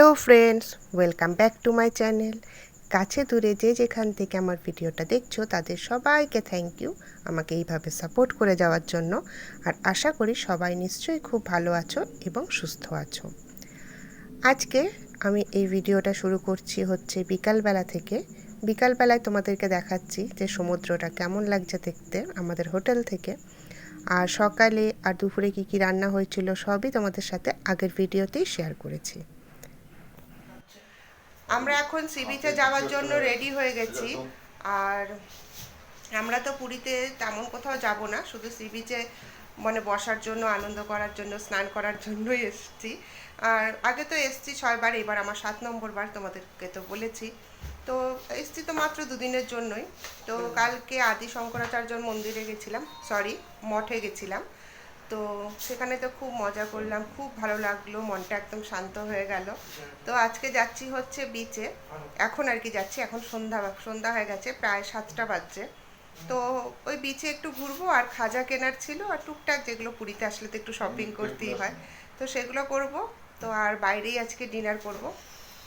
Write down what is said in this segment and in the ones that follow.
Hello friends, welcome back to my channel. কাছে দূরে যে যেখান থেকে আমার ভিডিওটা দেখছো তাদের সবাইকে থ্যাংক ইউ আমাকে এইভাবে সাপোর্ট করে যাওয়ার জন্য। আর আশা করি সবাই নিশ্চয়ই খুব ভালো আছো এবং সুস্থ আছো। আজকে আমি এই ভিডিওটা শুরু করছি হচ্ছে বিকালবেলা থেকে। বিকালবেলায় তোমাদেরকে দেখাচ্ছি যে সমুদ্রটা কেমন লাগছে দেখতে আমাদের হোটেল থেকে। আর সকালে আর দুপুরে কী কী রান্না হয়েছিল সবই তোমাদের সাথে আগের ভিডিওতেই শেয়ার করেছি। আমরা এখন সি বিচে যাওয়ার জন্য রেডি হয়ে গেছি। আর আমরা তো পুরীতে তেমন কোথাও যাব না, শুধু সি বিচে মানে বসার জন্য, আনন্দ করার জন্য, স্নান করার জন্যই এসেছি। আর আগে তো এসেছি 6বার, এবার আমার 7 নম্বর বার, তোমাদেরকে তো বলেছি। তো এসেছি তো মাত্র দুদিনের জন্যই। তো কালকে আদি শঙ্করাচার্যর মন্দিরে গেছিলাম, সরি মঠে গেছিলাম। তো সেখানে তো খুব মজা করলাম, খুব ভালো লাগলো, মনটা একদম শান্ত হয়ে গেল। তো আজকে যাচ্ছি হচ্ছে বিচে, এখন আর কি যাচ্ছি, এখন সন্ধ্যা হয়ে গেছে, প্রায় 7টা বাজছে। তো ওই বিচে একটু ঘুরবো, আর খাজা কেনার ছিল, আর টুকটাক যেগুলো পুরীতে আসলে তো একটু শপিং করতেই হয়, তো সেগুলো করব। তো আর বাইরেই আজকে ডিনার করব।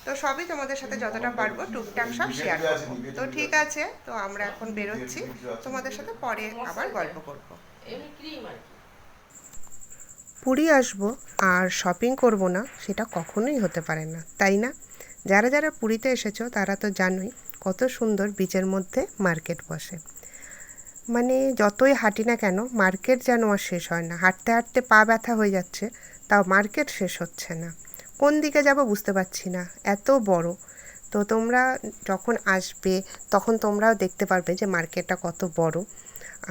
তো সবই তোমাদের সাথে যতটা পারবো টুকটাক সব শেয়ার করবো। তো ঠিক আছে, তো আমরা এখন বেরোচ্ছি, তোমাদের সাথে পরে আবার গল্প করবো। পুরী আসবো আর শপিং করব না, সেটা কখনোই হতে পারে না, তাই না? যারা যারা পুরীতে এসেছো তারা তো জানোই কত সুন্দর বিচের মধ্যে মার্কেট বসে। মানে যতই হাঁটি না কেন মার্কেট যেন আর শেষ হয় না, হাঁটতে হাঁটতে পা ব্যথা হয়ে যাচ্ছে, তাও মার্কেট শেষ হচ্ছে না। কোন দিকে যাব বুঝতে পারছি না, এত বড়। তো তোমরা যখন আসবে তখন তোমরাও দেখতে পারবে যে মার্কেটটা কত বড়।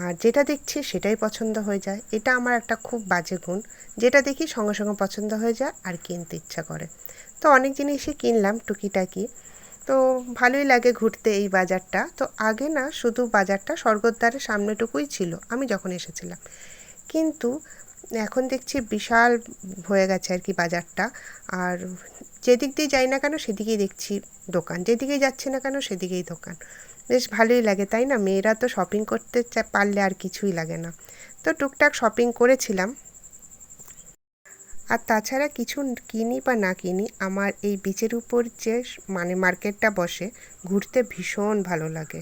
আর যেটা দেখছি সেটাই পছন্দ হয়ে যায়, এটা আমার একটা খুব বাজে গুণ। যেটা দেখি সঙ্গে সঙ্গে পছন্দ হয়ে যায় আর কিনতে ইচ্ছা করে। তো অনেক জিনিসই কিনলাম টুকিটাকি। তো ভালোই লাগে ঘুরতে এই বাজারটা। তো আগে না শুধু বাজারটা স্বর্গদ্বারের সামনেটুকুই ছিল আমি যখন এসেছিলাম, কিন্তু এখন দেখছি বিশাল হয়ে গেছে আর কি বাজারটা। আর যেদিক দিয়ে যাই না কেন সেদিকেই দেখছি দোকান, যেদিকেই যাচ্ছি না কেন সেদিকেই দোকান। বেশ ভালোই লাগে, তাই না? মেয়েরা তো শপিং করতে পারলে আর কিছুই লাগে না। তো টুকটাক শপিং করেছিলাম। আর তাছাড়া কিছু কিনি বা না কিনি, আমার এই বিচের উপর যে মানে মার্কেটটা বসে ঘুরতে ভীষণ ভালো লাগে।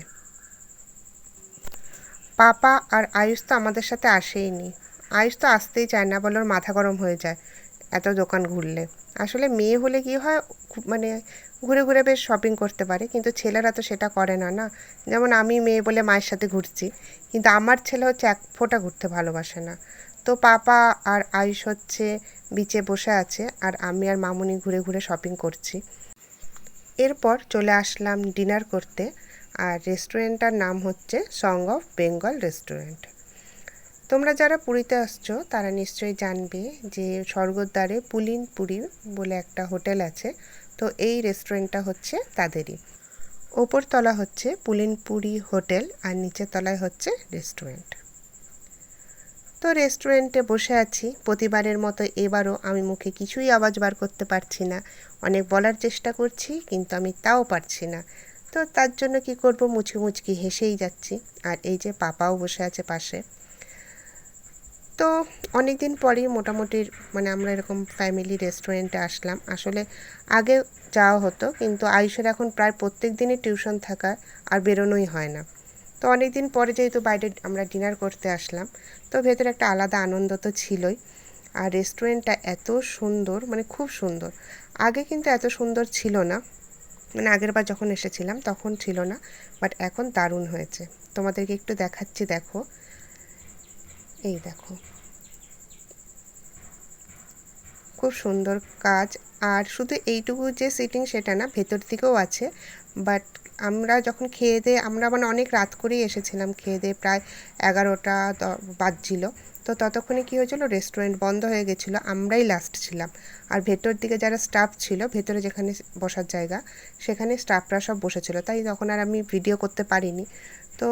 পাপা আর আয়ুষ তো আমাদের সাথে আসেইনি। আয়ুষ তো আসতেই চায় না, বলে ওর মাথা গরম হয়ে যায় এত দোকান ঘুরলে। আসলে মেয়ে হলে কি হয়, মানে ঘুরে ঘুরে বেশ শপিং করতে পারে, কিন্তু ছেলেরা তো সেটা করে না, না? যেমন আমি মেয়ে বলে মায়ের সাথে ঘুরছি, কিন্তু আমার ছেলে হচ্ছে এক ফোঁটা ঘুরতে ভালোবাসে না। তো পাপা আর আয়ুষ হচ্ছে বিচে বসে আছে, আর আমি আর মামুনি ঘুরে ঘুরে শপিং করছি। এরপর চলে আসলাম ডিনার করতে। আর রেস্টুরেন্টটার নাম হচ্ছে সং অফ বেঙ্গল রেস্টুরেন্ট। তোমরা যারা পুরীতে আসছো তারা নিশ্চয়ই জানবে যে স্বর্গদ্বারে পুলিন পুরী বলে একটা হোটেল আছে। তো এই রেস্টুরেন্টটা হচ্ছে তাদেরই। ওপর তলা হচ্ছে পুলিন পুরী হোটেল আর নিচের তলায় হচ্ছে রেস্টুরেন্ট। তো রেস্টুরেন্টে বসে আছি প্রতিবারের মতো, এবারও আমি মুখে কিছুই আওয়াজ বার করতে পারছি না। অনেক বলার চেষ্টা করছি কিন্তু আমি তাও পারছি না। তো তার জন্য কি করব, মুচকি মুচকি হেসেই যাচ্ছি। আর এই যে পাপাও বসে আছে পাশে। তো অনেক দিন পরেই মোটামুটি মানে আমরা এরকম ফ্যামিলি রেস্টুরেন্টে আসলাম। আসলে আগে যাওয়া হতো, কিন্তু আয়ুষের এখন প্রায় প্রত্যেক দিনই টিউশন থাকায় আর বেরোনোই হয় না। তো অনেক দিন পরে যেহেতু বাইরে আমরা ডিনার করতে আসলাম, তো ভেতরে একটা আলাদা আনন্দ তো ছিলই। আর রেস্টুরেন্টটা এত সুন্দর, মানে খুব সুন্দর। আগে কিন্তু এত সুন্দর ছিল না, মানে আগের বার যখন এসেছিলাম তখন ছিল না, বাট এখন দারুণ হয়েছে। তোমাদেরকে একটু দেখাচ্ছি, দেখো, এই দেখো, খুব সুন্দর কাজ। আর শুধু এইটুকু যে সিটিং সেটা না, ভেতর দিকেও আছে। বাট আমরা যখন খেয়ে দিয়ে, আমরা মানে অনেক রাত করেই এসেছিলাম, খেয়ে দিয়ে প্রায় 11টা বাজছিল। তো ততক্ষণে কী হয়েছিল, রেস্টুরেন্ট বন্ধ হয়ে গেছিলো, আমরাই লাস্ট ছিলাম। আর ভেতর দিকে যারা স্টাফ ছিল, ভেতরে যেখানে বসার জায়গা, সেখানে স্টাফরা সব বসেছিল, তাই তখন আর আমি ভিডিও করতে পারিনি। তো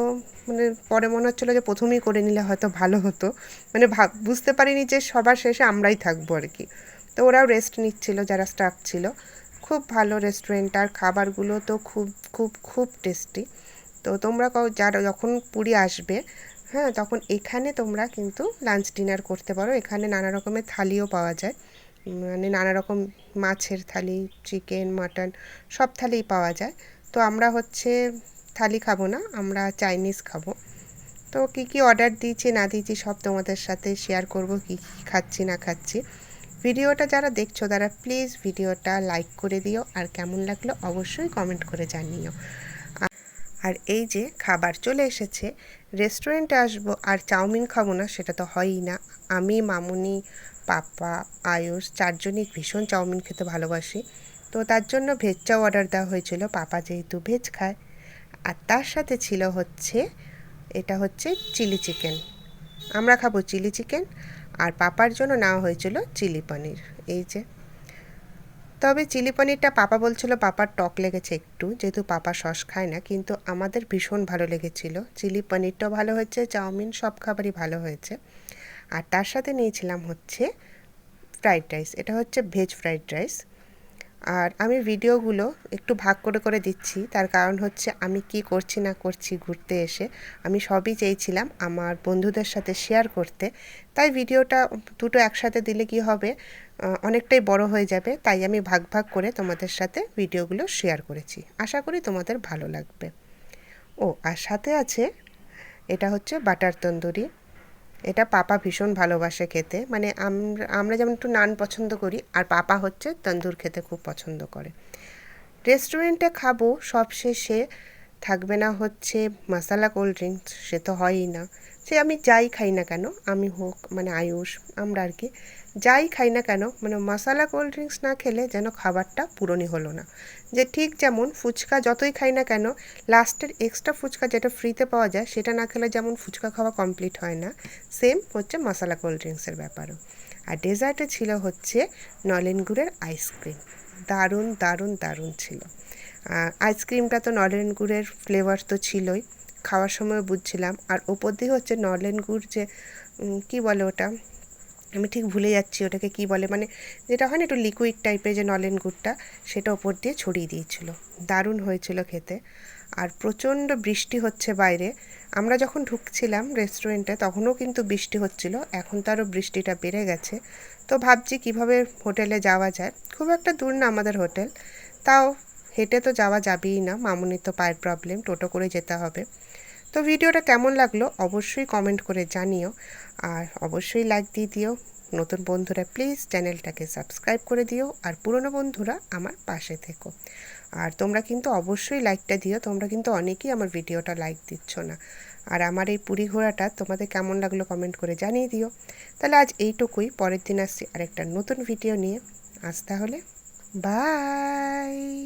মানে পরে মনে হচ্ছিলো যে প্রথমেই করে নিলে হয়তো ভালো হতো, মানে বুঝতে পারিনি যে সবার শেষে আমরাই থাকবো আর কি। তো ওরাও রেস্ট নিচ্ছিল যারা স্টাফ ছিল। খুব ভালো রেস্টুরেন্ট, আর খাবারগুলো তো খুব খুব খুব টেস্টি। তো তোমরা যারা যখন পুরী আসবে, তখন এখানে তোমরা কিন্তু লাঞ্চ ডিনার করতে পারো। এখানে নানা রকমের থালিও পাওয়া যায়। মানে নানা রকম মাছের থালি, চিকেন, মাটন সব থালিই পাওয়া যায়। তো আমরা হচ্ছে থালি খাবো না, আমরা চাইনিজ খাবো। তো কী কী অর্ডার দিয়েছি না দিয়েছি সব তোমাদের সাথে শেয়ার করব, কী কী খাচ্ছি না খাচ্ছি। ভিডিওটা যারা দেখছো তারা প্লিজ ভিডিওটা লাইক করে দিও, আর কেমন লাগলো অবশ্যই কমেন্ট করে জানিও। আর এই যে খাবার চলে এসেছে, রেস্টুরেন্টে আসবো আর চাউমিন খাবো না সেটা তো হয়ই না। আমি, মামুনি, পাপা, আয়ুষ চারজনই ভীষণ চাউমিন খেতে ভালোবাসি। তো তার জন্য ভেজ চাউ অর্ডার দেওয়া হয়েছিল, পাপা যেহেতু ভেজ খায়। আর তার সাথে ছিল হচ্ছে, এটা হচ্ছে চিলি চিকেন। আমরা খাবো চিলি চিকেন, আর পাপার জন্য নেওয়া হয়েছিল চিলি পনির। এই যে, তবে চিলি পনিরটা পাপা বলছিল পাপার টক লেগেছে একটু, যেহেতু পাপা সস খায় না, কিন্তু আমাদের ভীষণ ভালো লেগেছিল। চিলি পনিরটাও ভালো হয়েছে, চাউমিন সব খাবারই ভালো হয়েছে। আর তার সাথে নিয়েছিলাম হচ্ছে ফ্রাইড রাইস, এটা হচ্ছে ভেজ ফ্রাইড রাইস। আর আমি ভিডিওগুলো একটু ভাগ করে করে দিচ্ছি, তার কারণ হচ্ছে আমি কি করছি না করছি ঘুরতে এসে আমি সবই চেয়েছিলাম আমার বন্ধুদের সাথে শেয়ার করতে। তাই ভিডিওটা দুটো একসাথে দিলে কি হবে, অনেকটাই বড় হয়ে যাবে, তাই আমি ভাগ ভাগ করে তোমাদের সাথে ভিডিওগুলো শেয়ার করেছি। আশা করি তোমাদের ভালো লাগবে। ও আর সাথে আছে, এটা হচ্ছে বাটার তন্দুরি। এটা পাপা ভীষণ ভালোবাসে খেতে, মানে আমরা যেমন একটু নান পছন্দ করি, আর পাপা হচ্ছে তন্দুর খেতে খুব পছন্দ করে। রেস্টুরেন্টে খাবো, সবশেষে থাকবে না হচ্ছে মশালা কোল্ড ড্রিঙ্কস, সে তো হয়ই না। সে আমি যাই খাই না কেন, আমি হোক মানে আয়ুষ, আমরা আর কি যাই খাই না কেন, মানে মশালা কোল্ড ড্রিঙ্কস না খেলে যেন খাবারটা পূরণই হলো না। যে ঠিক যেমন ফুচকা যতই খাই না কেন, লাস্টের এক্সট্রা ফুচকা যেটা ফ্রিতে পাওয়া যায় সেটা না খেলে যেমন ফুচকা খাওয়া কমপ্লিট হয় না, সেম হচ্ছে মশালা কোল্ড ড্রিঙ্কসের ব্যাপারও। আর ডেজার্টে ছিল হচ্ছে নলেন গুড়ের আইসক্রিম। দারুণ দারুণ দারুণ ছিল। আইসক্রিমটা তো নলেন গুড়ের ফ্লেভার তো ছিলই, খাওয়ার সময় বুঝছিলাম। আর ওপর দিয়ে হচ্ছে নলেন গুড় যে কী বলে ওটা, আমি ঠিক ভুলে যাচ্ছি ওটাকে কী বলে, মানে যেটা হয় না একটু লিকুইড টাইপের যে নলেন গুড়টা, সেটা ওপর দিয়ে ছড়িয়ে দিয়েছিল। দারুণ হয়েছিল খেতে। আর প্রচণ্ড বৃষ্টি হচ্ছে বাইরে, আমরা যখন ঢুকছিলাম রেস্টুরেন্টে তখনও কিন্তু বৃষ্টি হচ্ছিল, এখন তো আরও বৃষ্টিটা বেড়ে গেছে। তো ভাবছি কিভাবে হোটেলে যাওয়া যায়, খুব একটা দূর না আমাদের হোটেল, তাও হেঁটে তো যাওয়া যাবেই না, মামুনির তো পায়ের প্রবলেম, টোটো করে যেতে হবে। তো ভিডিওটা কেমন লাগলো অবশ্যই কমেন্ট করে জানিও, আর অবশ্যই লাইক দিয়ে দিও। নতুন বন্ধুরা প্লিজ চ্যানেলটাকে সাবস্ক্রাইব করে দিও, আর পুরনো বন্ধুরা আমার পাশে থেকো। আর তোমরা কিন্তু অবশ্যই লাইকটা দিও, তোমরা কিন্তু অনেকেই আমার ভিডিওটা লাইক দিচ্ছ না। আর আমার এই পুরী ঘোরাটা তোমাদের কেমন লাগলো কমেন্ট করে জানিয়ে দিও। তাহলে আজ এইটুকুই, পরের দিন আসছি আরেকটা নতুন ভিডিও নিয়ে। আজ তাহলে বাই।